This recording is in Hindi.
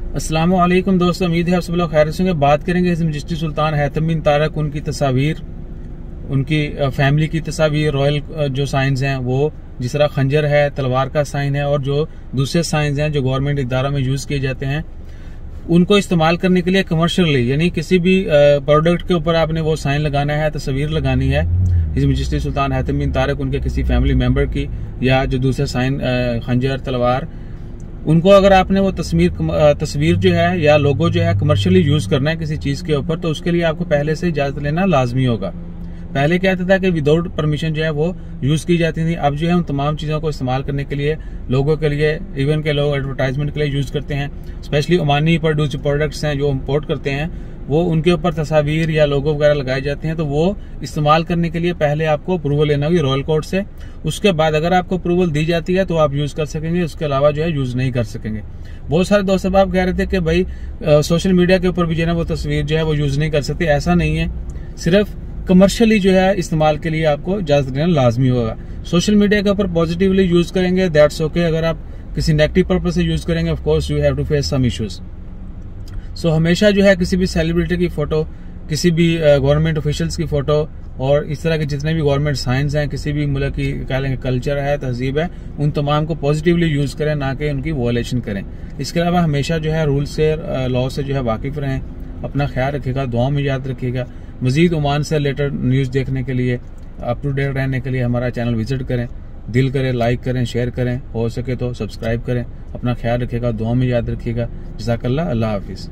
अस्सलाम वालेकुम दोस्तों, उम्मीद है आप सब लोग खैर से होंगे। बात करेंगे इज़्म चिश्ती सुल्तान हैतम बिन तारक, उनकी तस्वीर, उनकी फैमिली की तस्वीर, रॉयल जो साइंस हैं वो, जिस तरह खंजर है, तलवार का साइन है, और जो दूसरे साइंस हैं जो गवर्नमेंट इदारों में यूज किए जाते हैं, उनको इस्तेमाल करने के लिए कमर्शियली, यानी किसी भी प्रोडक्ट के ऊपर आपने वो साइन लगाना है, तस्वीर लगानी है इज़्म चिश्ती सुल्तान हैतम बिन तारक, उनके किसी फैमिली मेंबर की, या जो दूसरे साइन खंजर, तलवार, उनको अगर आपने वो तस्वीर जो है या लोगो जो है कमर्शियली यूज करना है किसी चीज के ऊपर, तो उसके लिए आपको पहले से इजाजत लेना लाजमी होगा। पहले क्या था कि विदाउट परमिशन जो है वो यूज की जाती थी। अब जो है उन तमाम चीजों को इस्तेमाल करने के लिए, लोगों के लिए, इवन के लोग एडवर्टाइजमेंट के लिए यूज करते हैं। स्पेशली ओमानी प्रोड्यूस प्रोडक्ट्स हैं जो इम्पोर्ट करते हैं, वो उनके ऊपर तस्वीर या लोगो वगैरह लगाए जाते हैं, तो वो इस्तेमाल करने के लिए पहले आपको अप्रूवल लेना होगी रॉयल कोर्ट से। उसके बाद अगर आपको अप्रूवल दी जाती है तो आप यूज कर सकेंगे, उसके अलावा जो है यूज नहीं कर सकेंगे। बहुत सारे दोस्त आप कह रहे थे कि भाई सोशल मीडिया के ऊपर भी जो है वो तस्वीर जो है वो यूज नहीं कर सकते। ऐसा नहीं है, सिर्फ कमर्शियली जो है इस्तेमाल के लिए आपको इजाजत लेना लाजमी होगा। सोशल मीडिया के ऊपर पॉजिटिवली यूज करेंगे, दैट्स ओके। अगर आप किसी नेगेटिव पर्पज से यूज करेंगे, of course you have to face some issues. So हमेशा जो है किसी भी सेलिब्रिटी की फोटो, किसी भी गवर्नमेंट ऑफिशियल्स की फोटो, और इस तरह के जितने भी गवर्नमेंट साइंस हैं, किसी भी मुल्क की कह लेंगे कल्चर है, तहजीब है, उन तमाम को पॉजिटिवली यूज करें, ना कि उनकी वॉयलेशन करें। इसके अलावा हमेशा जो है रूल से, लॉ से जो है वाकिफ रहें। अपना ख्याल रखिएगा, दुआ में याद रखिएगा। मजीद ओमान से रिलेटेड न्यूज देखने के लिए, अप टू डेट रहने के लिए हमारा चैनल विजिट करें। दिल करें, लाइक करें, शेयर करें, हो सके तो सब्सक्राइब करें। अपना ख्याल रखिएगा, दुआ में याद रखिएगा। जज़ाकल्लाह, अल्लाह हाफिज।